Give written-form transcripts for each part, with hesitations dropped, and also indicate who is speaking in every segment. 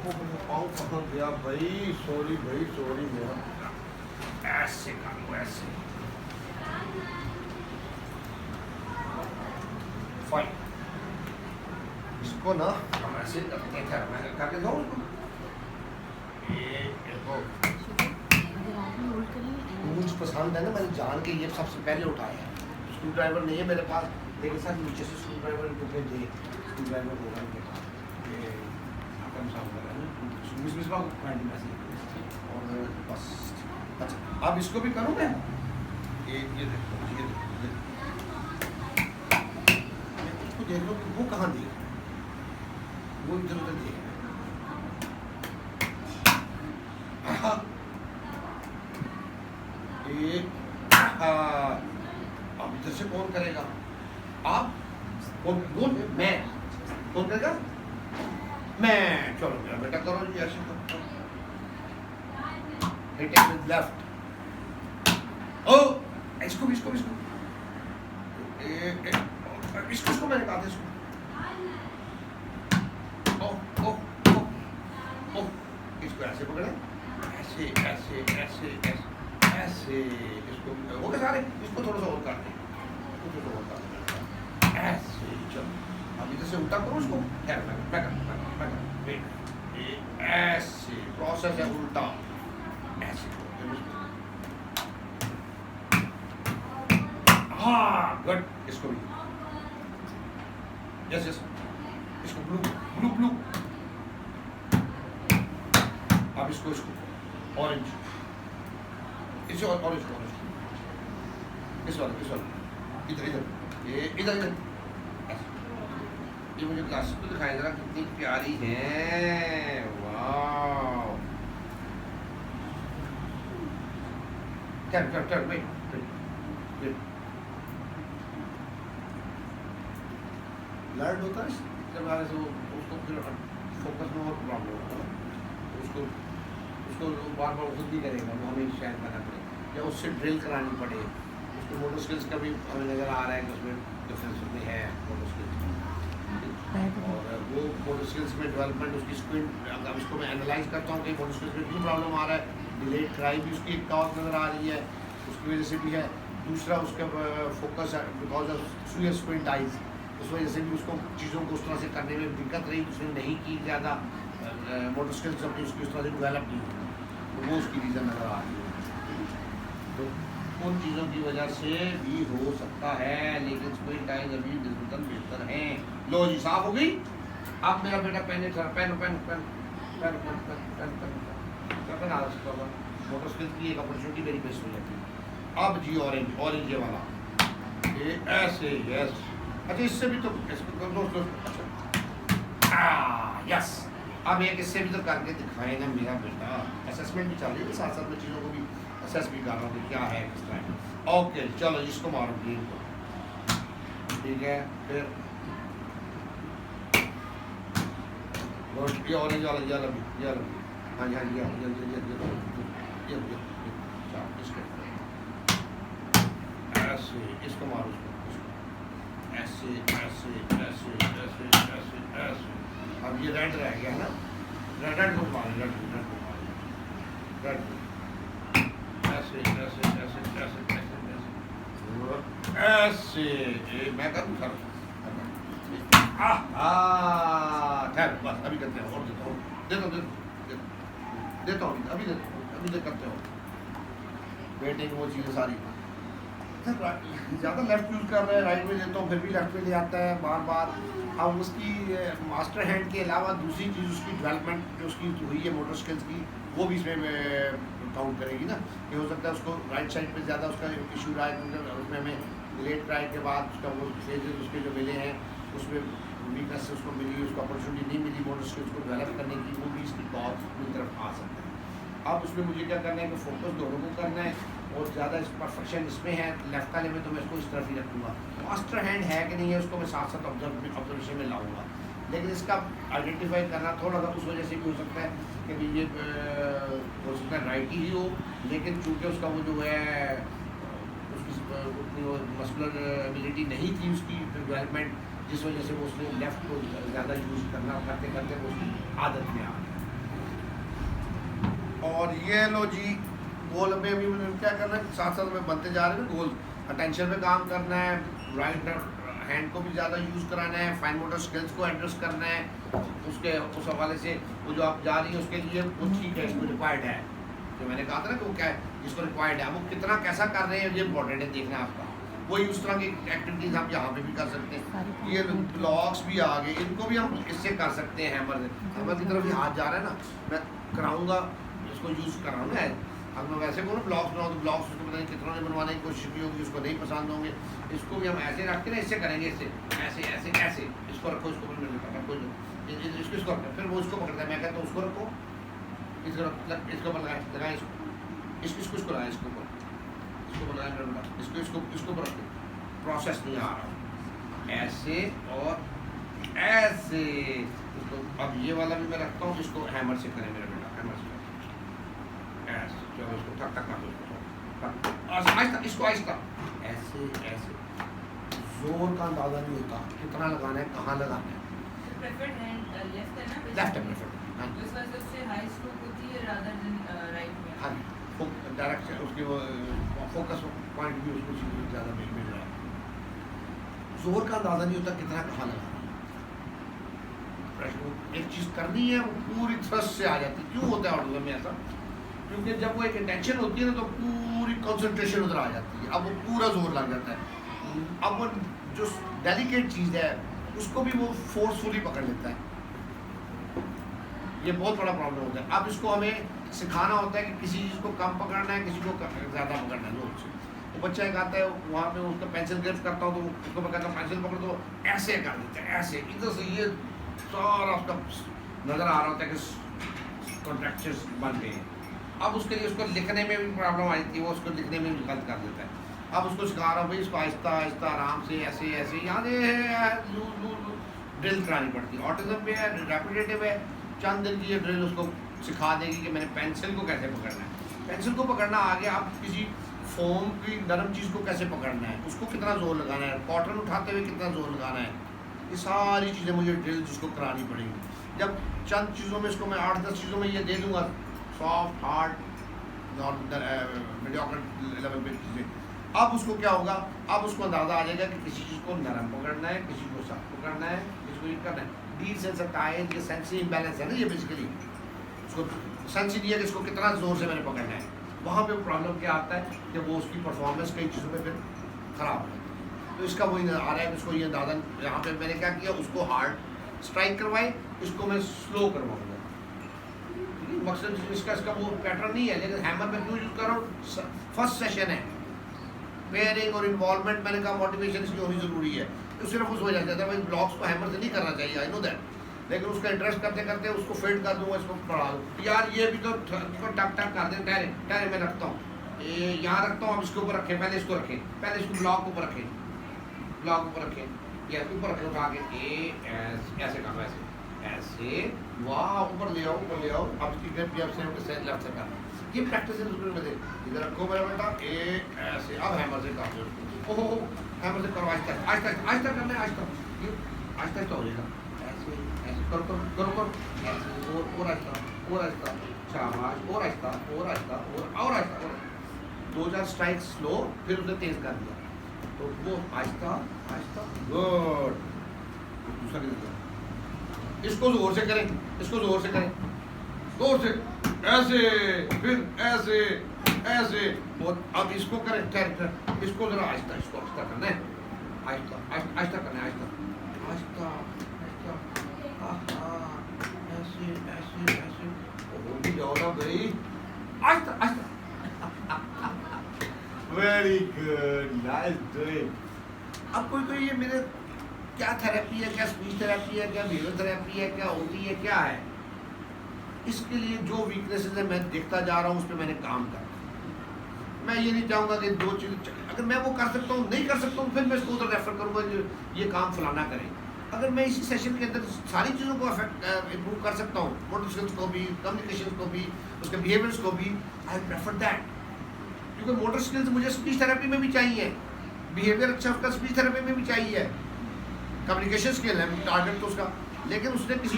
Speaker 1: पाँव कहाँ गया भाई, सॉरी भाई, सॉरी मेरा। ऐसे कर लो, ऐसे फाइन। इसको ना हम ऐसे करके करके दो उसको। ये देखो मुझे पसंद है ना, मैंने जान के ये सबसे पहले उठाया है। स्क्रू ड्राइवर नहीं है मेरे पास, लेकिन सर नीचे से स्क्रू ड्राइवर दे, स्क्रू ड्राइवर होगा इनके पास। ये आकम साहब का है ना, मिस को फाइंड मैसेज और बस। अच्छा अब इसको भी करूँ मैं। ये देखो, ये मैं उसको देख लो कि वो कहाँ देख, वो इधर उधर देख। अब इधर से कौन करेगा? आप कौन? मैं। कौन करेगा? मैं। चलो मेरा बेटा करो जी, ऐसे करो। Hit it with left. ओ इसको भी, इसको इसको मैंने कहा था इसको। ओ ओ ओ ओ इसको ऐसे पकड़े, ऐसे ऐसे ऐसे ऐसे ऐसे। इसको हो गया सारे, इसको थोड़ा सा और काट दें, ऐसे। चलो अब इधर से उल्टा करो उसको। ऐसे प्रोसेस है उल्टा, ऐसे। हाँ गुड। इसको भी यस यस, इसको ब्लू ब्लू ब्लू। अब इसको ऑरेंज, इसे ऑरेंज को, इस वाला इधर इधर, ये इधर इधर। ये मुझे क्लासेस को दिखाई जरा, कितनी प्यारी है। वाह, टर्न वेट लर्न होता है जब आगे से उसको फिर फोकस में और प्रॉब्लम होता है। उसको बार बार खुद भी करेगा, वो हमें शायद करना पड़े या उससे ड्रिल करानी पड़े। उसको मोटर स्किल्स का भी हमें नज़र आ रहा है कि उसमें डिफरेंस उसमें है मोटर स्किल्स। और वो मोटर स्किल्स में डेवलपमेंट उसकी स्क्रीन, अब इसको मैं एनालाइज करता हूँ कि मोटर स्किल्स में क्यों प्रॉब्लम आ रहा है। डिलेड ट्राई भी उसकी एक कॉज नज़र आ रही है, उसकी वजह से भी है। दूसरा उसका फोकस है बिकॉज ऑफ सुअर स्क्रीन टाइज, उस वजह से भी उसको चीज़ों को उस तरह से करने में दिक्कत रही, उसने नहीं की ज़्यादा मोटर स्किल्स अपनी उसकी उस तरह से डेवलप नहीं हुई, तो वो उसकी रीज़न नज़र आ रही है। तो उन चीज़ों की वजह से भी हो सकता है, लेकिन स्क्रीन टाइम अभी निस्बतन बेहतर है। लो जी, साफ हो गई। अब मेरा बेटा पेन मोटर स्किल्स की एक अपॉर्चुनिटी मेरी मिस हो जाती है। अब जी ऑरेंज ये वाला, ये ऐसे यस। अच्छा इससे भी तो यस। अब एक इससे भी तो करके दिखाए ना मेरा बेटा। असेसमेंट भी चल रही है, साथ साथ में चीज़ों को भी असेस भी कर रहा हूँ कि क्या है किस तरह। ओके चलो इसको मारो ग्रीन को, ठीक है। फिर ये ऑरेंज वाला, ये वाला भी, हाँ जी हाँ जी, ये इसके ऐसे इसको मारो, इसको ऐसे ऐसे ऐसे ऐसे ऐसे ऐसे। अब ये रेड रह गया है ना, रेड को मारो, रेड ऐसे ऐसे ऐसे ऐसे ऐसे ऐसे। मैं करूँ सर, खैर बस अभी करते हैं, और देता हूँ, देता हूँ अभी करते हो। वेटिंग वो चीज़ें सारी ज़्यादा लेफ्ट यूज़ कर रहे हैं, राइट में देता हूँ फिर भी लेफ्ट में ले आता है बार बार। अब उसकी मास्टर हैंड के अलावा दूसरी चीज़ उसकी डेवलपमेंट जो उसकी हुई है मोटर स्किल्स की, वो भी इसमें काउंट करेगी ना। कि हो सकता है उसको राइट साइड पे ज़्यादा उसका इशू रहा है, क्योंकि उसमें हमें लेट ट्राई के बाद उसका वो फेजेस उसके जो मिले हैं उसमें वीकनेस से उसको मिली, उसको अपॉर्चुनिटी नहीं मिली मोटर स्किल्स को डेवलप करने की, वो भी इसकी कॉज की तरफ आ सकता है। अब उसमें मुझे क्या करना है कि फोकस दोनों को करना है, और ज़्यादा इस परफेक्शन इसमें है लेफ्ट वाले में, तो मैं इसको इस तरफ ही रखूँगा। मास्टर हैंड है कि नहीं है उसको मैं साथ साथ ऑब्जर्वेशन में लाऊंगा, लेकिन इसका आइडेंटिफाई करना थोड़ा सा उस वजह से भी हो सकता है कि भी ये हो सकता है राइट ही हो, लेकिन चूँकि उसका वो जो है उसकी उतनी वो मस्कुलर एबिलिटी नहीं थी उसकी डेवलपमेंट, जिस वजह से वो उसने लेफ़्ट को ज़्यादा यूज़ करना करते करते वो उसकी आदत में आ गया। और ये लो जी, गोल में भी मुझे क्या करना है, साथ साथ में बनते जा रहे हैं गोल। अटेंशन पे काम करना है, राइट हैंड को भी ज़्यादा यूज़ कराना है, फाइन मोटर स्किल्स को एड्रेस करना है। उसके उस हवाले से वो जो आप जा रही है उसके लिए वो ठीक है, इसको रिक्वायर्ड है। जो मैंने कहा था ना कि वो क्या है, जिसको रिक्वायर्ड है, वो कितना कैसा कर रहे हैं ये इंपॉर्टेंट है देखना आपका। वही उस तरह की एक्टिविटीज़ हम यहाँ पे भी कर सकते हैं। ये ब्लॉक्स भी आ गए, इनको भी हम इससे कर सकते हैं। हैमर की तरफ ही हाथ जा रहा है ना, मैं कराऊंगा, इसको यूज़ कर रहा हूँ मैं। अब मैं वैसे को ना ब्लॉक्स बनाऊँ तो ब्लॉक्स उसको पता नहीं कितना ने बनवाने की कोशिश की होगी, उसको नहीं पसंद होंगे। इसको भी हम ऐसे रख के ना इससे करेंगे, इससे ऐसे ऐसे ऐसे इसको रखो, इसको भी नहीं पता कोई इसको इसको रखो, फिर वो इसको पकड़ता है। मैं कहता हूँ उसको रखो, इसको ऊपर लगाए इसको इसको इसको लगाए, इसको ऊपर लगाए मेरा बेटा, इसको इसको इसको ऊपर रखो। प्रोसेस नहीं आ रहा, ऐसे और ऐसे इसको। अब ये वाला भी मैं रखता हूँ, इसको हैमर से करें मेरा बेटा, हैमर से ऐसे। चलो इसको टक टक कर दो, इसको आहिस्ता, इसको आहिस्ता ऐसे ऐसे। जोर का अंदाजा नहीं होता कितना लगाना है, कहाँ लगाना है।
Speaker 2: प्रेफर्ड हैंड लेफ्ट है ना,
Speaker 1: लेफ्ट है प्रेफर्ड। हाँ
Speaker 2: तो इस वजह से हाई स्ट्रोक होती है रादर देन राइट में।
Speaker 1: हाँ, डायरेक्ट उसकी वो फोकस पॉइंट भी उसको ज़्यादा मिल रहा है। जोर का अंदाजा नहीं होता कितना कहाँ लगाना है। प्रेशर एक चीज़ करनी है वो पूरी थ्रस्ट से आ जाती है। क्यों होता है ऑर्डर में ऐसा? क्योंकि जब वो एक इंटेंशन होती है ना तो पूरी कंसंट्रेशन उधर आ जाती है, अब वो पूरा जोर लग जाता है। अब वो जो डेलिकेट चीज़ है उसको भी वो फोर्सफुली पकड़ लेता है। ये बहुत बड़ा प्रॉब्लम होता है। अब इसको हमें सिखाना होता है कि किसी चीज़ को कम पकड़ना है, किसी को ज़्यादा पकड़ना है। लोग वो बच्चा एक आता है, वहाँ पे उसका पेंसिल ग्रिप करता हूँ तो उसको मैं कहता हूँ पेंसिल पकड़ दो, ऐसे कर देते हैं, ऐसे इधर से ये सारा उसका नज़र आ रहा होता है कि कॉन्ट्रैक्चर्स बन गए हैं। अब उसके लिए उसको लिखने में भी प्रॉब्लम आई थी, वो उसको लिखने में भी गलत कर देता है। अब उसको सिखा रहा हूँ भाई, इसको आहिस्ता आहिस्ता आराम से ऐसे ऐसे, यहाँ ड्रिल करानी पड़ती है। ऑटिज्म पे है, रेपिटेटिव है, चंद दिन की ये ड्रिल उसको सिखा देगी कि मैंने पेंसिल को कैसे पकड़ना है। पेंसिल को पकड़ना आ गया, आप किसी फोम की नरम चीज़ को कैसे पकड़ना है, उसको कितना जोर लगाना है, कॉटन उठाते हुए कितना जोर लगाना है, ये सारी चीज़ें मुझे ड्रिल जिसको करानी पड़ेगी। जब चंद चीज़ों में इसको मैं 8-10 चीज़ों में ये दे दूँगा, सॉफ्ट हार्ड मीडियोकर लेवल पे चीज़ें, अब उसको क्या होगा, अब उसको अंदाज़ा आ जाएगा कि किसी चीज़ को नरम पकड़ना है, किसी को सख्त पकड़ना है, किसी को ये करना है। डीसेंसिटाइज, ये सेंसरी इम्बैलेंस है ना, ये बेसिकली उसको सेंस ही नहीं है कि इसको कितना ज़ोर से मैंने पकड़ना है। वहाँ पे प्रॉब्लम क्या आता है कि वो उसकी परफॉर्मेंस कई चीज़ों में फिर ख़राब है। तो इसका वही आ रहा है, इसको ये अंदाज़ा यहाँ पे मैंने क्या किया, उसको हार्ड स्ट्राइक करवाए, इसको मैं स्लो करवाऊँगा। मकसद इसका वो पैटर्न नहीं है, लेकिन हैमर में क्यों यूज़ कर रहा हूँ, फर्स्ट सेशन है, पेयरिंग और इन्वॉल्वमेंट मैंने कहा मोटिवेशन इसकी होनी ज़रूरी है। तो सिर्फ उस वजह से भाई ब्लॉक्स को हैमर से नहीं करना चाहिए, आई नो दैट, लेकिन उसका इंटरेस्ट करते करते उसको फिट कर दूंगा, इसको पढ़ा दूँ। यार ये भी तो इसको टक टक कर दे, ठहरे ठहरे मैं रखता हूँ, ये यहाँ रखता हूँ, अब इसके ऊपर रखें, पहले इसको रखें, पहले इसको ब्लॉक ऊपर रखें, ब्लॉक ऊपर रखें, या ऊपर रखें, उठा के ऐसे करो, ऐसे ऐसे, वाह ऊपर ले आओ, ऊपर ले आओ। अब इसकी ग्रिप भी आपसे लेफ्ट से कर, ये प्रैक्टिस है उसमें में दे। इधर रखो मेरा बेटा, ऐसे। अब हैमर से काटो, ओहो हैमर से करो, आहिस्ता आहिस्ता आहिस्ता करना है, आहिस्ता, ये आहिस्ता आहिस्ता हो जाएगा, ऐसे ऐसे करो करो करो करो, ऐसे और आहिस्ता और आहिस्ता, शाबाश, और आहिस्ता और आहिस्ता और आहिस्ता, और 2-4 स्ट्राइक स्लो, फिर उसे तेज कर दिया, तो वो आहिस्ता आहिस्ता, गुड। दूसरा किधर, इसको जोर से करें, इसको जोर से करें, जोर से, ऐसे, फिर ऐसे ऐसे, और अब इसको करें, ठहर, इसको जरा आहिस्ता, इसको आहिस्ता करना है, आहिस्ता आहिस्ता करना है, आहिस्ता आहिस्ता आहिस्ता, ऐसे ऐसे ऐसे, हो भी जाओ ना भाई, Aahista Aahista. Very good, nice doing. अब कोई ये मेरे क्या थेरेपी है, क्या स्पीच थेरेपी है, क्या बिहेवियर थेरेपी है, क्या होती है, क्या है, इसके लिए जो वीकनेसेस है मैं देखता जा रहा हूँ, उस पर मैंने काम करना। मैं ये नहीं चाहूँगा कि 2 चीज़, अगर मैं वो कर सकता हूँ, नहीं कर सकता हूँ, फिर मैं इसको उधर रेफर करूँगा कि ये काम फलाना करें। अगर मैं इसी सेशन के अंदर सारी चीज़ों को इम्प्रूव कर सकता हूँ, मोटर स्किल्स को भी, कम्युनिकेशन को भी, उसके बिहेवियर्स को भी, आई प्रेफर दैट। क्योंकि मोटर स्किल्स मुझे स्पीच थेरेपी में भी चाहिए, बिहेवियर अच्छा उसका स्पीच थेरेपी में भी चाहिए, कम्युनिकेशन स्किल है टारगेट तो उसका, लेकिन उसने किसी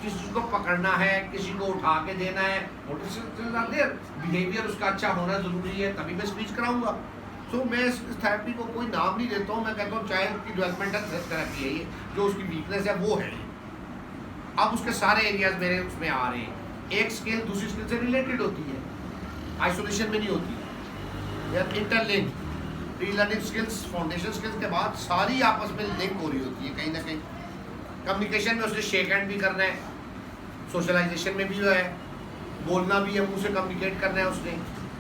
Speaker 1: किसी को पकड़ना है, किसी को उठा के देना है, motor skills are there, behaviour उसका अच्छा होना ज़रूरी है, तभी मैं स्पीच कराऊंगा। सो मैं इस थेरेपी को कोई नाम नहीं देता हूँ, मैं कहता हूँ चाइल्ड की डेवलपमेंटल थेरेपी है ये, जो उसकी वीकनेस है वो है। अब उसके सारे एरियाज मेरे उसमें आ रहे हैं, एक स्किल दूसरी स्किल से रिलेटेड होती है, आइसोलेशन में नहीं होती, या interlink. Pre learning skills, foundation skills के बाद सारी आपस में लिंक हो रही होती है कहीं ना कहीं। कम्युनिकेशन में उसने शेक हैंड भी करना है, सोशलाइजेशन में भी जो है बोलना भी है, मुंह से कम्युनिकेट करना है उसने,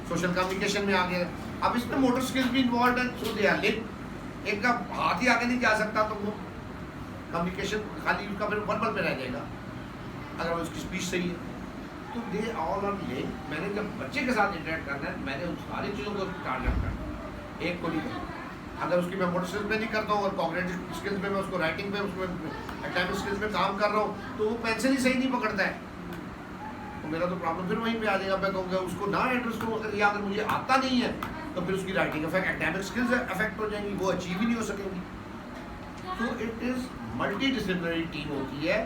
Speaker 1: सोशल कम्युनिकेशन में आ गया। अब इसमें मोटर स्किल्स भी इन्वॉल्व है, सो दे आर लिंक। एक का हाथ ही आगे नहीं जा सकता तो वो कम्युनिकेशन खाली उसका फिर वर्बल पे रह जाएगा अगर उसकी स्पीच सही है। तो दे ऑल आर लिंक। मैंने जब बच्चे के साथ इंटरेक्ट करना है, मैंने उन सारी चीज़ों को टारगेट करना है, एक को नहीं करना। अगर उसकी मैं मोटर स्किल्स में नहीं करता हूँ और कॉग्निटिव स्किल्स में मैं उसको राइटिंग पे, उसमें एकेडमिक स्किल्स में काम कर रहा हूँ, तो वो पेंसिल ही सही नहीं पकड़ता है, तो मेरा तो प्रॉब्लम फिर वहीं पे आ जाएगा। मैं कहूँगा उसको ना इंटरेस्ट हो, अगर या अगर मुझे आता नहीं है तो फिर उसकी writing affect, academic skills affect हो जाएंगी, वो अचीव ही नहीं हो सकेंगी। तो it is multi disciplinary team होती है,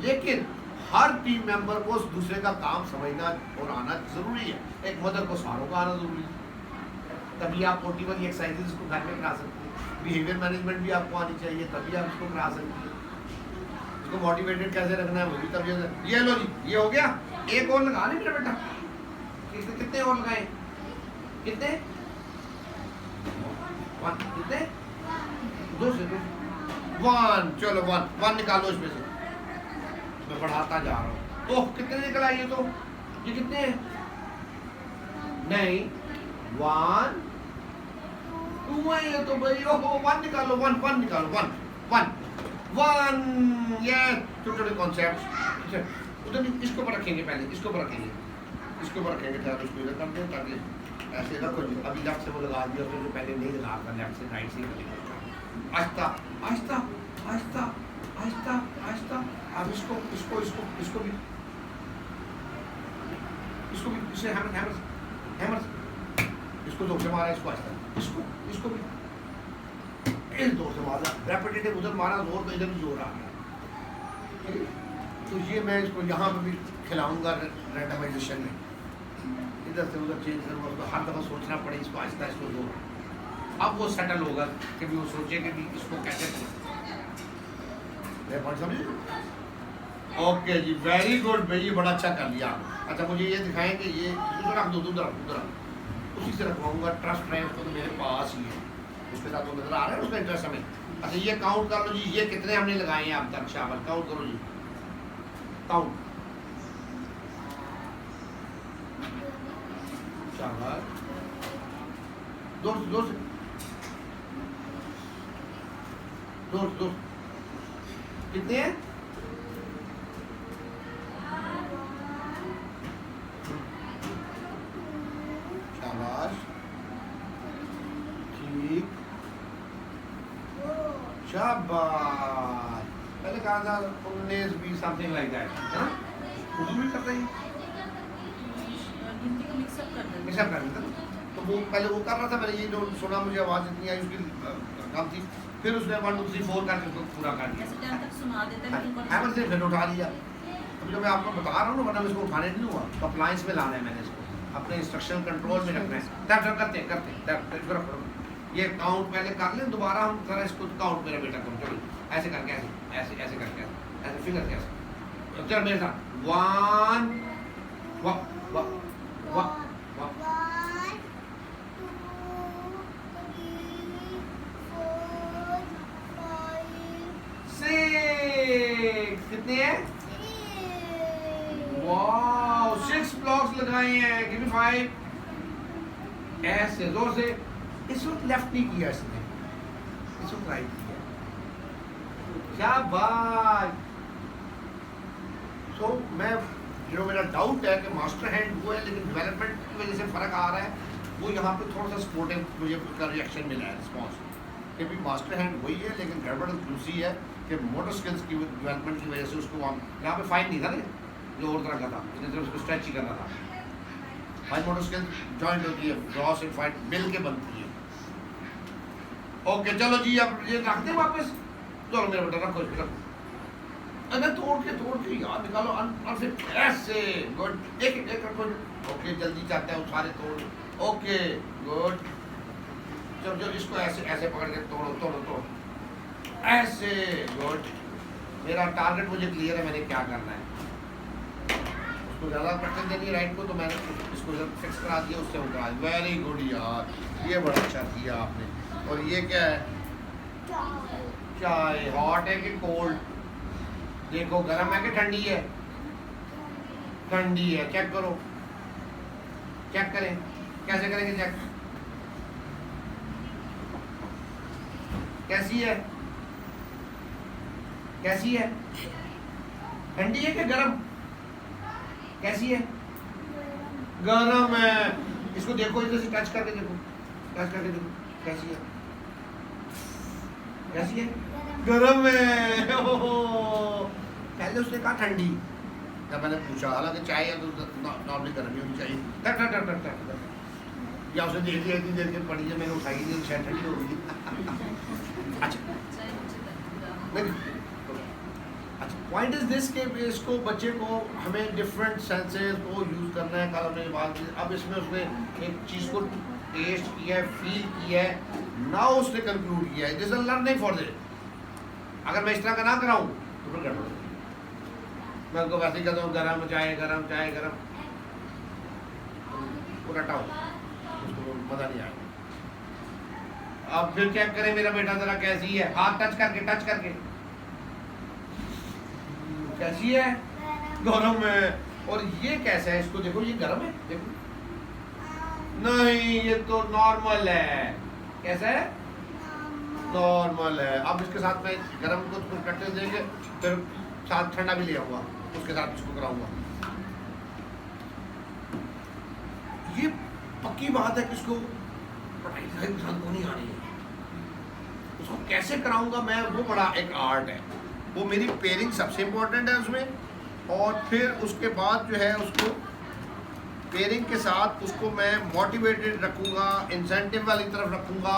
Speaker 1: लेकिन हर टीम मेंबर को उस दूसरे का काम समझना और आना जरूरी है। एक मदर को सारों का आना जरूरी है, तभी आप मोटिवल एक्सरसाइजेस को घर में करा सकते हैं। बिहेवियर मैनेजमेंट भी आपको आनी चाहिए, तभी आप इसको करा सकते हैं। इसको मोटिवेटेड कैसे रखना है वो भी तभी। ये लो जी, ये हो गया, एक और लगा ले मेरा बेटा। कितने और लगाए, कितने, वन, कितने, दो से दो, वन, चलो वन, वन निकालो इसमें से, मैं बढ़ाता जा रहा हूँ। तो कितने निकल आइए, तो ये कितने हैं, नहीं वन टू है ये तो भाई, ओहो वन निकालो, वन वन निकालो, वन वन वन, ये छोटे छोटे कॉन्सेप्ट। उधर इसको पर रखेंगे, पहले इसको पर रखेंगे, इसको पर रखेंगे, तो इसको इधर कर दें ताकि ऐसे रखो जी। अभी लेफ्ट से वो लगा दिया, फिर पहले नहीं लगा था, लेफ्ट से राइट से आहिस्ता आहिस्ता आहिस्ता आहिस्ता आहिस्ता। अब इसको इसको इसको इसको भी इसे हैमर हैमर हैमर, इसको जोर से मारा, इसको आहिस्ता, इसको भी इस जोर से मारा, रेपिटेटिव उधर मारा जोर, तो इधर भी जोर आ गया। तो ये मैं इसको यहाँ पे भी खिलाऊंगा रैंडमाइजेशन में, इधर से उधर चेंज करूँगा, उसको हर दफ़ा सोचना पड़े, इसको आहिस्ता, इसको जोर। अब वो सेटल होगा कि भी वो सोचे कि भी इसको कैसे समझे। ओके जी, वेरी गुड भाई, ये बड़ा अच्छा कर लिया। अच्छा मुझे ये दिखाएं कि ये रख दो, उधर उसी से रखवाऊंगा। ट्रस्ट है उसको तो मेरे पास ही है, उसके साथ वो नजर आ रहा है उसका इंटरेस्ट हमें। अच्छा ये काउंट कर लो जी, ये कितने हमने लगाए हैं अब तक, शाबाश, काउंट करो जी, काउंट, शाबाश, जोर से कितने हैं, शाबाश, ठीक, शाबाश। पहले कहा था 19 20 समथिंग लाइक दैट, है ना? उर्दू भी करते हैं,
Speaker 2: हिंदी को मिक्सअप कर
Speaker 1: देता। तो वो पहले वो कर रहा था, मैंने ये जो सुना, मुझे आवाज़ इतनी आई, उसकी कम थी, फिर उसने 1 2 3 4 करके उसको पूरा कर दिया।
Speaker 2: ऐसे टाइम तक सुना देता है,
Speaker 1: हैमर से फिर उठा लिया। अभी जो मैं आपको बता रहा हूँ ना, वरना इसको उठाने नहीं हुआ, तो अप्लायंस में लाना है मैंने इसको, अपने इंस्ट्रक्शन कंट्रोल में रखना है। टैप करते ये काउंट पहले कर लें, दोबारा हम जरा इसको काउंट, मेरा बेटा करो, चलो ऐसे करके, ऐसे करके, ऐसे फिंगर कैसे, तो चल मेरे साथ, 1 1 6 कितने हैं, वाओ 6 ब्लॉक्स लगाए हैं, गिव मी 5, ऐसे जोर से। इस वक्त लेफ्ट नहीं किया इसने, इस वक्त राइट किया, शाबाश। सो मैं जो मेरा डाउट है कि मास्टर हैंड वो है, लेकिन डेवलपमेंट की वजह से फ़र्क आ रहा है, वो यहाँ पे थोड़ा सा सपोर्टिव मुझे उसका रिएक्शन मिला है, रिस्पॉन्स, कि भी मास्टर हैंड वही है, लेकिन गड़बड़ दूसरी है कि मोटर स्किल्स की डेवलपमेंट की वजह से उसको वहाँ यहाँ पे फाइन नहीं था ना, जो और तरह का था, इसने सिर्फ उसको स्ट्रेच ही करना था। फाइन मोटर स्किल्स जॉइंट होती है, ग्रॉस एंड फाइन मिल के बनती है। ओके चलो जी, अब ये रख दें वापस, चलो मेरा बेटा रखो, अरे तोड़ के यार निकालो अनफिट ऐसे गुड एक रखो ओके जल्दी चाहते हैं वो सारे तोड़ ओके गुड जब इसको ऐसे ऐसे पकड़ के तोड़ो ऐसे गुड मेरा टारगेट मुझे क्लियर है मैंने क्या करना है उसको ज़्यादा प्रैक्टिस देनी है राइट को तो मैंने इसको जब फिक्स करा दिया उससे उतरा वेरी गुड यार ये बड़ा अच्छा किया आपने और ये क्या है चाय हॉट है कि कोल्ड देखो गर्म है कि ठंडी है ठंडी है चेक करो चेक करें कैसे करेंगे चेक कैसी है कैसी है ठंडी है कि गर्म कैसी है गर्म है इसको देखो इधर से टच करके देखो कैसी है कैसी है गर्म है पहले उसने कहा ठंडी जब मैंने पूछा हालांकि चाय है तो नॉर्मली गर्म ही होनी चाहिए या उसने देख लिया इतनी देर के पड़ी है मैंने उठाई थी शायद ठंडी हो गई अच्छा पॉइंट इज दिस के इसको बच्चे को हमें डिफरेंट सेंसेस को यूज़ करना है कल हमने बात की अब इसमें उसने एक चीज़ को टेस्ट किया है फील किया है नाउ उसने कंक्लूड किया है this is learning for this अगर मैं इस तरह का ना कराऊं तो फिर गड़बड़ मैं उनको वैसे ही कहता हूँ गरम चाय गरम वो रटाओ उसको मज़ा नहीं आएगा अब फिर चेक करें मेरा बेटा जरा कैसी है हाथ टच करके कैसी है गरम है और ये कैसा है इसको देखो ये गरम है देखो नहीं ये तो नॉर्मल है कैसा है नॉर्मल है अब इसके साथ में गरम को प्रैक्टिस देंगे फिर साथ ठंडा भी ले आऊंगा उसके साथ इसको कराऊंगा ये पक्की बात है कि इसको पढ़ाई लिखाई इंसान को नहीं आ रही है उसको कैसे कराऊंगा मैं वो बड़ा एक आर्ट है वो मेरी पेयरिंग सबसे इम्पोर्टेंट है उसमें और फिर उसके बाद जो है उसको पेयरिंग के साथ उसको मैं मोटिवेटेड रखूँगा इंसेंटिव वाली तरफ रखूँगा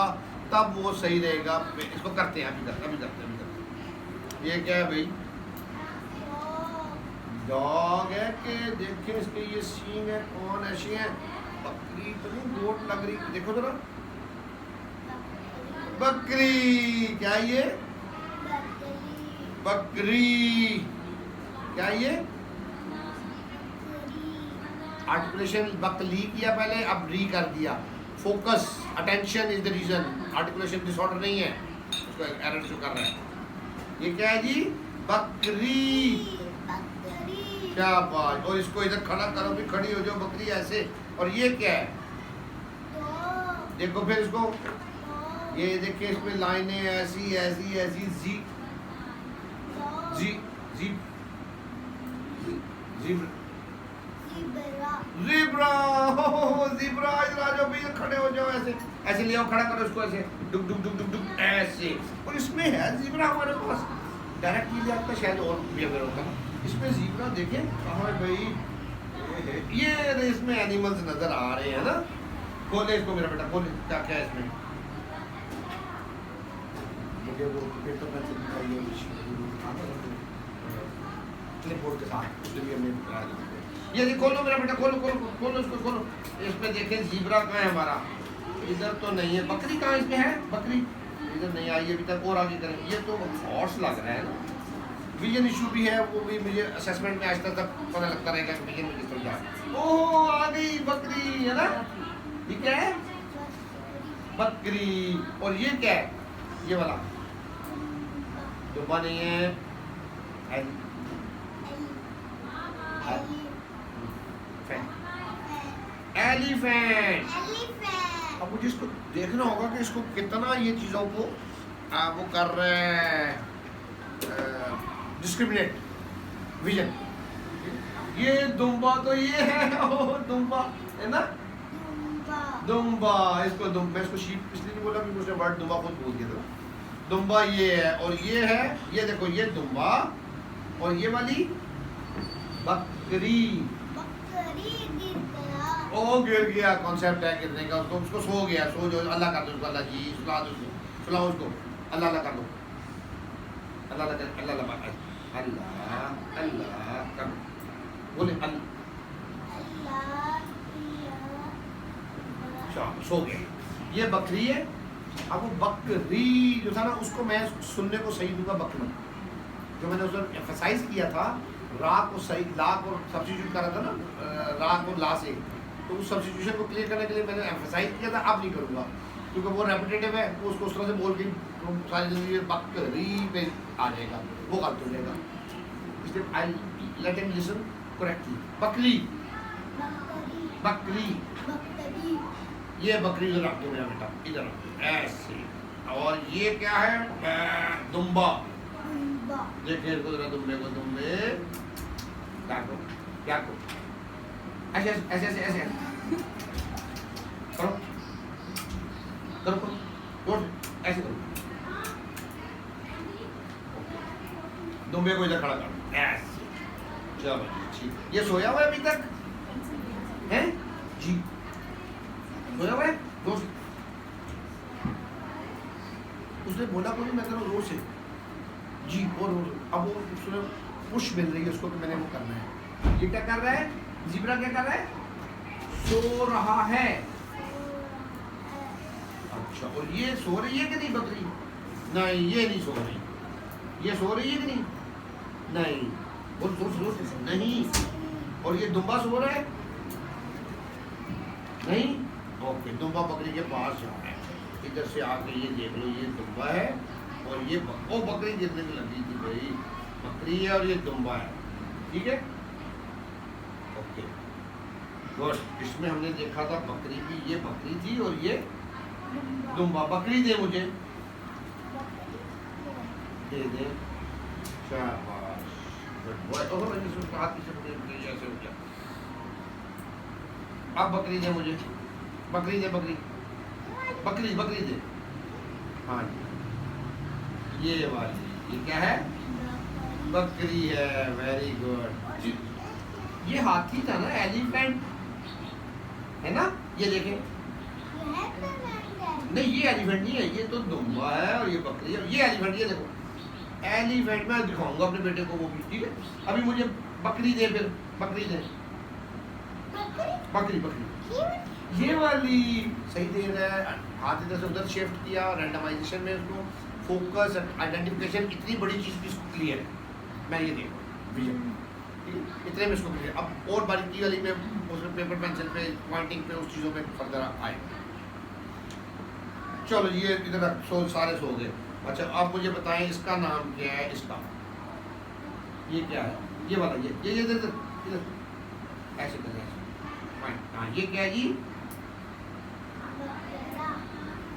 Speaker 1: तब वो सही रहेगा इसको करते हैं अभी करते हैं ये क्या है भाई डॉग है कि देखें इसके ये सींग है कौन ऐसी है बकरी तो नहीं गोट लग रही देखो जरा बकरी क्या ये बकरी क्या ये आर्टिकुलेशन बकली किया पहले अब री कर दिया focus attention is the reason articulation disorder नहीं है उसको एरर शो कर रहा है ये क्या है जी बकरी क्या बात और इसको इधर खड़ा करो भी खड़ी हो जाओ बकरी ऐसे और ये क्या है देखो फिर इसको ये देखिए इसमें लाइनें ऐसी ऐसी ऐसी जी जी जी ज़ीब्रा ज़ीब्रा इधर आ जाओ भैया खड़े हो जाओ ऐसे ऐसे ले आओ खड़ा करो इसको ऐसे डुक डुक डुक डुक डुक ऐसे और इसमें है ज़ीब्रा हमारे पास डायरेक्ट ले आपका शायद और भी अगर होगा इसमें ज़ीब्रा देखें कहाँ है भाई ये इसमें एनिमल्स नजर आ रहे हैं ना खोले इसको मेरा बेटा खोले क्या क्या है इसमें मुझे वो पेपर पेंसिल दिखाइए क्लिपबोर्ड के साथ उसके लिए हमने करा दिया ये खोलो मेरा बेटा खोलो इसको खोलो इसमें देखें ज़ीब्रा कहाँ है हमारा इधर तो नहीं है बकरी कहाँ इसमें है बकरी इधर नहीं आई अभी तक और आगे करें ये तो हॉर्स लग रहा है ना विजन इशू भी है वो भी मुझे असेसमेंट में आज तक पता लगता रहेगा कि विजन में किस तरह जाए ओह आ गई बकरी है ना ये क्या है बकरी और ये क्या है ये वाला दुब्बा नहीं है एलिफेंट अब मुझे इसको देखना होगा कि इसको कितना ये चीज़ों को वो कर रहे हैं डिस्क्रिमिनेट विजन ये दुम्बा तो ये है दुम्बा है ना दुम्बा इसको मैं इसको शीप इसलिए नहीं बोला कि उसने वर्ड दुम्बा खुद बोल दिया था दुम्बा ये है और ये है ये देखो ये दुम्बा और ये वाली बकरी ओ गिर गया कॉन्सेप्ट है गिरने का उसको सो गया सो जो अल्लाह कर दो उसको अल्लाह जी सुला दो उसको सुलाओ उसको अल्लाह अल्लाह कर दो अल्लाह अल्लाह अल्लाह अल्लाह कर बोले अच्छा सो गए। ये बकरी है। अब वो बकरी जो था ना उसको मैं सुनने को सही दूंगा बकरी, जो मैंने उसमें एम्फसाइज किया था रा को सही ला को सब्स्टिट्यूट करा था ना रा को ला से, तो उस सब्स्टिट्यूशन को क्लियर करने के लिए मैंने एम्फसाइज किया था। अब नहीं करूँगा क्योंकि वो रेपिटेटिव है, तो उसको उस तरह से बोल के तो सारी जिंदगी बकरी पे आ जाएगा, वो गलत हो जाएगा। इसलिए I let him listen correctly. बकरी बकरी ये बकरी इधर रख दो मेरा बेटा, इधर रख दो ऐसे। और ये क्या है? दुम्बा। देखिए इसको जरा, दुम्बे को, दुम्बे क्या को क्या को ऐसे ऐसे ऐसे ऐसे करो करो करो जोर से ऐसे करो। दुम्बे को इधर खड़ा करो ऐसे। चलो ठीक। ये सोया हुआ है अभी तक है जी? सोया हुआ है जोर से। उसने बोला कोई मैं करूँ जोर से जी। और अब वो उसने पुश मिल रही है उसको कि मैंने वो करना है। ये क्या कर रहा है? ज़ीब्रा क्या कर रहा है? सो रहा है। अच्छा, और ये सो रही है कि नहीं बकरी? नहीं, ये नहीं सो रही। ये सो रही है कि नहीं? नहीं। बोल जोर से नहीं। और ये दुम्बा सो रहा है? नहीं। ओके, दुम्बा बकरी के पास जा रहा है। इधर से आके ये देख लो, ये दुम्बा है और ये ओ बकरी गिरने में लगी थी भाई। बकरी है और ये दुम्बा है, ठीक है? Okay good. इसमें हमने देखा था बकरी की, ये बकरी थी और ये दुम्बा। बकरी दे मुझे, दे दे। शाबाश, गुड बॉय। ओह मैंने उसको हाथ पीछे पकड़ लिया, ऐसे हो गया। अब बकरी दे मुझे, बकरी दे, बकरी बकरी बकरी दे। हाँ जी, ये वाली, ये क्या है? बकरी है। Very good. ये हाथी था ना, एलिफेंट है ना? ये देखें, नहीं ये एलिफेंट नहीं है, ये तो दुम्बा है और ये बकरी है। ये एलिफेंट, ये देखो एलिफेंट। मैं दिखाऊंगा अपने बेटे को वो भी, ठीक है? अभी मुझे बकरी दे, फिर बकरी दे। बकरी बकरी ये वाली सही दे रहा है। हाथ इधर से उधर शिफ्ट किया, रैंडमाइजेशन में उसको फोकस आइडेंटिफिकेशन, इतनी बड़ी चीज़ भी इसको क्लियर है। मैं ये देखो विजन, इतने में इसको क्लियर। अब और बारीकी वाली में उसमें पेपर पेंसिल पे पॉइंटिंग पे उस चीज़ों में फर्दर आए। चलो ये इधर सो, सारे सो गए। अच्छा आप मुझे बताएं इसका नाम क्या है? इसका ये क्या है? ये वाला ये इधर ऐसे कर ऐसे। हाँ ये क्या है जी?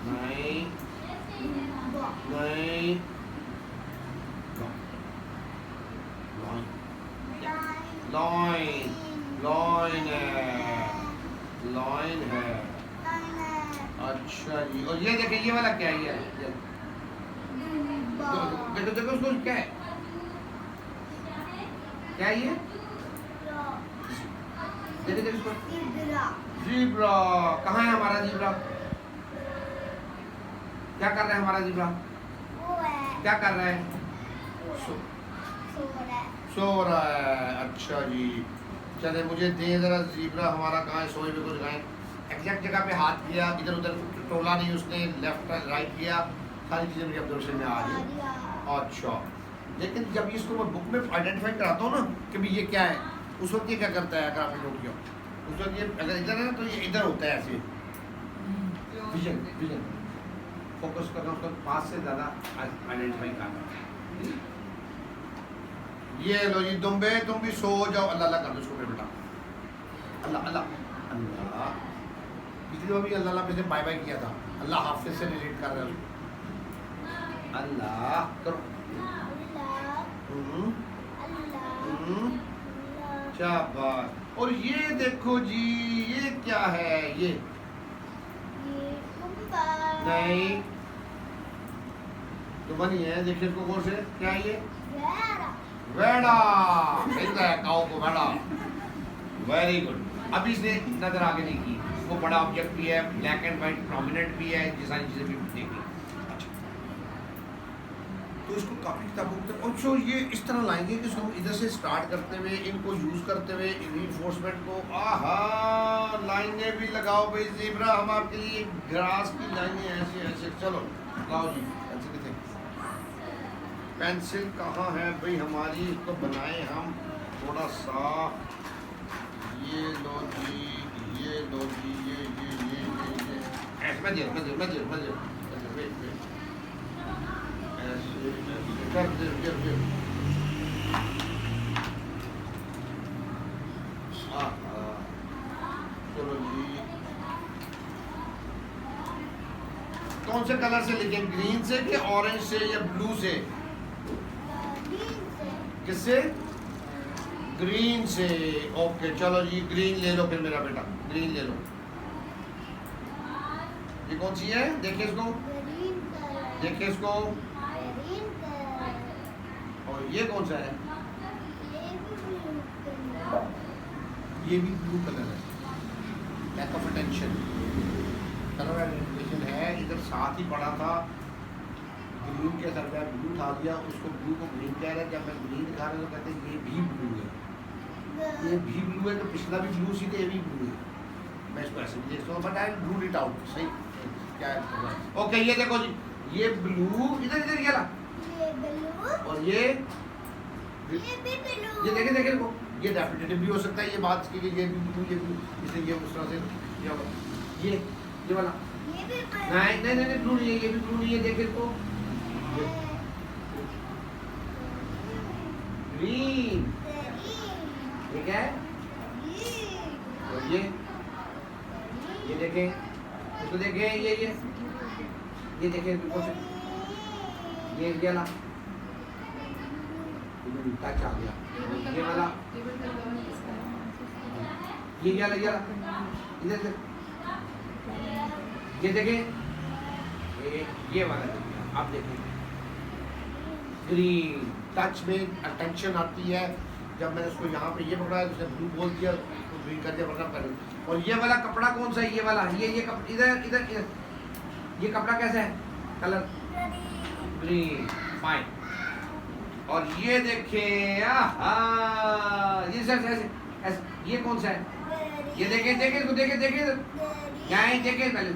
Speaker 1: नहीं नहीं, लॉइन लॉइन है, लॉइन है। अच्छा जी। और ये देखिए ये वाला क्या है? ये देखो देखो उसको क्या है? क्या है ये? देखो देखो इसको। ज़ीब्रा। कहाँ है हमारा ज़ीब्रा? क्या कर रहा है हमारा ज़ीब्रा? क्या कर रहा है? सो रहा है। अच्छा जी, चले मुझे दे जरा ज़ीब्रा हमारा कहाँ है? सोए हुए को दिखाएं। एग्जैक्ट जगह पे हाथ किया, इधर उधर टोला नहीं उसने, लेफ्ट राइट किया, सारी चीज़ें मेरी ऑब्जर्वेशन में आ रही। अच्छा, लेकिन जब इसको मैं बुक में आइडेंटिफाई कराता हूँ ना कि भाई ये क्या है, उस वक्त ये क्या करता है? अगर आपने नोट किया उस वक्त ये अगर इधर है ना तो ये इधर होता है ऐसे। विजन विजन फोकस करना, उसका पास से ज़्यादा आइडेंटिफाई करना। ये लो जी दुम्बे, तुम भी सो जाओ। अल्लाह अल्लाह कर दो उसको मेरे बेटा। अल्लाह अल्लाह अल्लाह। पिछली बार भी अल्लाह अल्लाह पे से बाय बाय किया था। अल्लाह हाफिज से रिलेट कर रहे हो। अल्लाह करो। शाबाश। और ये देखो जी, ये क्या है? ये नहीं तो बनी है। देखिए इसको गौर से, क्या है ये? वेड़ा। सही है, काऊ को वेड़ा। Very good. अभी इसने नजर आगे नहीं की। वो बड़ा ऑब्जेक्ट भी है, ब्लैक एंड व्हाइट प्रोमिनेंट भी है, ये सारी चीजें भी देखी। अच्छा तो इसको काफ़ी किताबों की और जो ये इस तरह लाएंगे कि हम इधर से स्टार्ट करते हुए इनको यूज़ करते हुए रीइंफोर्समेंट को आहा लाइनें भी लगाओ भाई ज़ेब्रा हम आपके लिए ग्रास की लाइनें ऐसे ऐसे चलो लाओ जी पेंसिल कितने पेंसिल कहाँ है भाई हमारी इसको बनाए हम थोड़ा सा ये लो जी ये लो जी ये ऐसे मजे कर दे चलो जी कौन से कलर से लिखें ग्रीन से कि ऑरेंज से या ब्लू से किससे ग्रीन से ओके चलो जी ग्रीन ले लो फिर मेरा बेटा ग्रीन ले लो ये कौन सी है देखिए इसको देखिए इसको और ये कौन सा है ये भी ब्लू कलर है lack of attention colour identification है इधर साथ ही पड़ा था ग्रीन के सर पे ब्लू उठा दिया उसको ब्लू को ग्रीन कह रहे हैं जब मैं ग्रीन दिखा रहा हूँ तो कहते हैं ये भी ब्लू है ये भी ब्लू है तो पिछला भी ब्लू सीधे ये भी ब्लू है मैं इसको ऐसे भी देखता हूँ but I blue it out सही क्या है ओके ये देखो जी ये ब्लू इधर इधर क्या और ये देखे देखे को ये डेफिनेटिव भी हो सकता है ये बात की ये भी ब्लू इसलिए ये उस तरह से ये वाला नहीं नहीं नहीं ब्लू नहीं है ये भी ब्लू नहीं है देखे इसको ग्रीन ये क्या है और ये देखें इसको देखें ये देखें ये वाला टच आ गया ये वाला ये इधर ये देखें ये वाला आप देखें ग्रीन टच में अटेंशन आती है जब मैंने उसको यहाँ पे ये पकड़ा उसने ब्लू बोल दिया उसको ग्रीन कर दिया वरना पहले और ये वाला कपड़ा कौन सा है ये वाला ये इधर इधर ये कपड़ा कैसा है कलर ग्रीन फाइन और ये देखें ये सर ऐसे ये कौन सा है ये देखें इसको देखें नहीं देखें पहले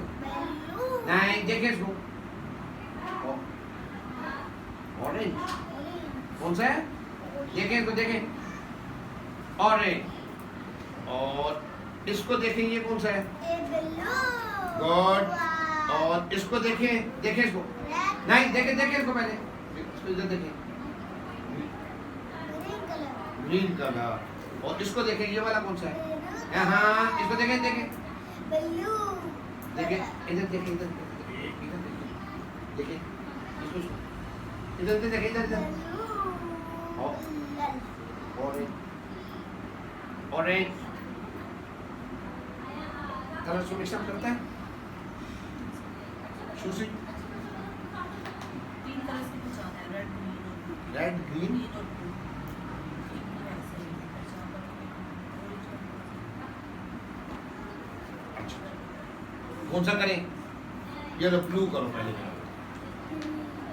Speaker 1: नहीं देखें इसको ऑरेंज कौन सा है देखें इसको देखें ऑरेंज और इसको देखें ये कौन सा है गुड और इसको देखें इसको नहीं देखें इसको पहले इसको इधर देखें ग्रीन कलर और इसको देखें ये वाला कौन सा है हाँ इसको देखें देखें इधर देखें इसको इधर देखें ऑरेंज कलर से मिक्सअप करता है शूसी रेड ग्रीन अच्छा कौन सा करें ये लो ब्लू करो पहले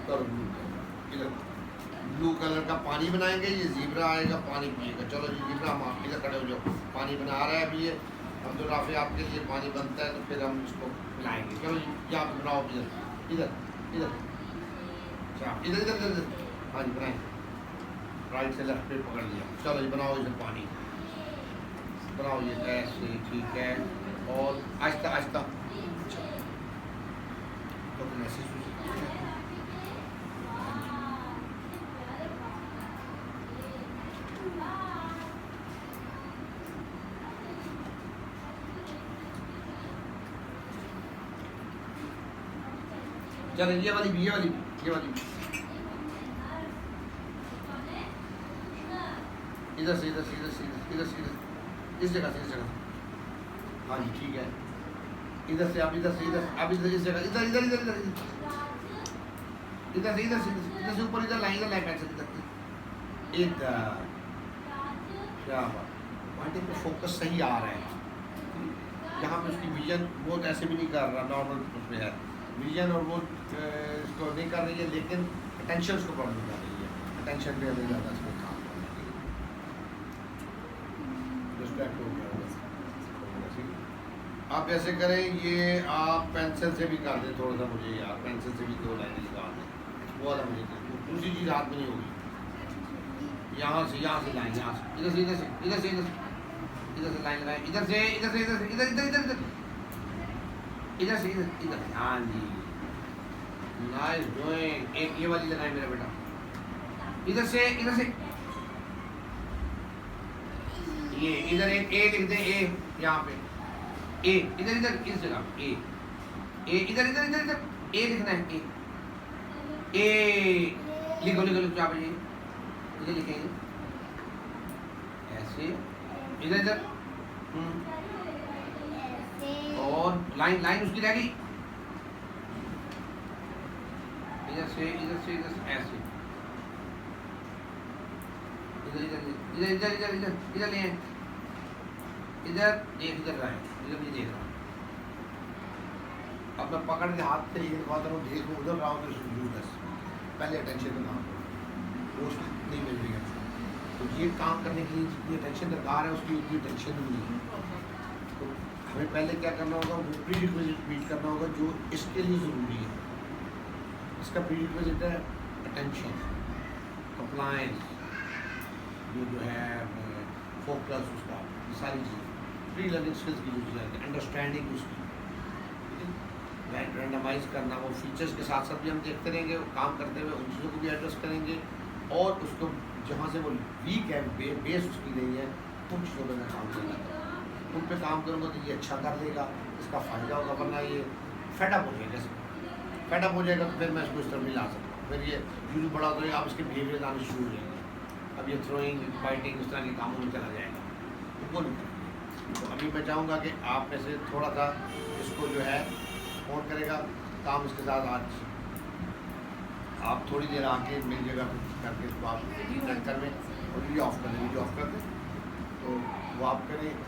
Speaker 1: करो ब्लू इधर ब्लू कलर का पानी बनाएंगे ये ज़ीब्रा आएगा पानी पिएगा चलो जी ज़ीब्रा हम आप इधर खड़े हो जाओ पानी बना रहा है अभी ये अब्दुल राफी आपके लिए पानी बनता है तो फिर हम इसको पिलाएंगे चलो जी यहाँ पे बनाओ इधर अच्छा इधर हाँ जी बनाए राइट से लेफ्ट पे पकड़ लिया चलो जी बनाओ इधर पानी बनाओ ये ऐसे ठीक है और आहिस्ता आहिस्ता अच्छा तो ऐसे चलो ये वाली इधर से इस जगह हाँ जी ठीक है इधर से आप इधर इस जगह इधर से ऊपर इधर लाइन पैंसल इधर क्या बात पे फोकस सही आ रहा है यहाँ पे उसकी विजन बहुत ऐसे भी नहीं कर रहा नॉर्मल उसमें है विजन और वो इसको नहीं कर रही है लेकिन अटेंशन उसको प्रॉब्लम कर रही है, अटेंशन पे हमें ज़्यादा इसमें काम करना चाहिए। डिस्ट्रैक्ट हो गया होगा, ठीक है। आप ऐसे करें, ये आप पेंसिल से भी कर दें थोड़ा सा, मुझे यार पेंसिल से भी 2 लाइनें निकाल दें, वो वाला मुझे दूसरी चीज़ हाथ में नहीं होगी। यहाँ से लाइन, यहाँ से इधर से इधर से इधर से इधर से इधर से लाइन लगाए, इधर से इधर से इधर से इधर इधर इधर इधर इधर से इधर इधर। हाँ जी, नाइस डूइंग। एक ये वाली लगाए मेरा बेटा, इधर से ये इधर एक ए लिख दे, ए यहाँ पे ए, इधर इधर इस जगह ए इधर इधर इधर इधर ए लिखना है, ए लिखो लिखो लिखो, यहाँ पे इधर लिखेंगे ऐसे, इधर इधर और लाइन उसकी रह गई, इधर से ऐसे, इधर ले आए, इधर रहा है, इधर नहीं देख रहा। अब मैं पकड़ के हाथ से ये दिखाता हूँ, देखो उधर रहा हूँ तो पहले अटेंशन में काम करो, पोस्ट नहीं मिल रही है तो ये काम करने के लिए जितनी अटेंशन दरकार है उसकी उतनी अटेंशन नहीं है। तो हमें पहले क्या करना होगा, वो प्री रिक्विजिट मीट करना होगा जो इसके लिए ज़रूरी है। इसका प्री रिक्विजिट है अटेंशन, कंप्लायंस, जो है फोकस, उसका ये सारी चीज़ प्री लर्निंग स्किल्स की यूज करके, अंडरस्टैंडिंग उसकी, रैंडमाइज करना, वो फीचर्स के साथ साथ भी हम देखते रहेंगे, काम करते हुए उन चीज़ों को भी एड्रेस करेंगे, और उसको जहाँ से वो वीक है, बेस उसकी नहीं है, उन चीज़ों पर मैं काम करना, उन पे काम करूँगा तो ये अच्छा कर लेगा, इसका फ़ायदा होगा, वरना ये फेडअप हो जाएगा। फेडअप हो जाएगा तो फिर मैं इसको इस तरह नहीं ला सकता, फिर ये यूज बड़ा हो जाएगा, आप इसके बिहेवियर आने शुरू हो जाएंगे, अब ये थ्रोइंग फाइटिंग इस तरह के कामों में चला जाएगा, वो नहीं करेंगे। तो अभी मैं चाहूँगा कि आप में से थोड़ा सा इसको जो है कौन करेगा काम इसके साथ, आज आप थोड़ी देर आके मेरी जगह करके इसको आप कर में और वीडियो ऑफ कर दें, तो वो आप करें।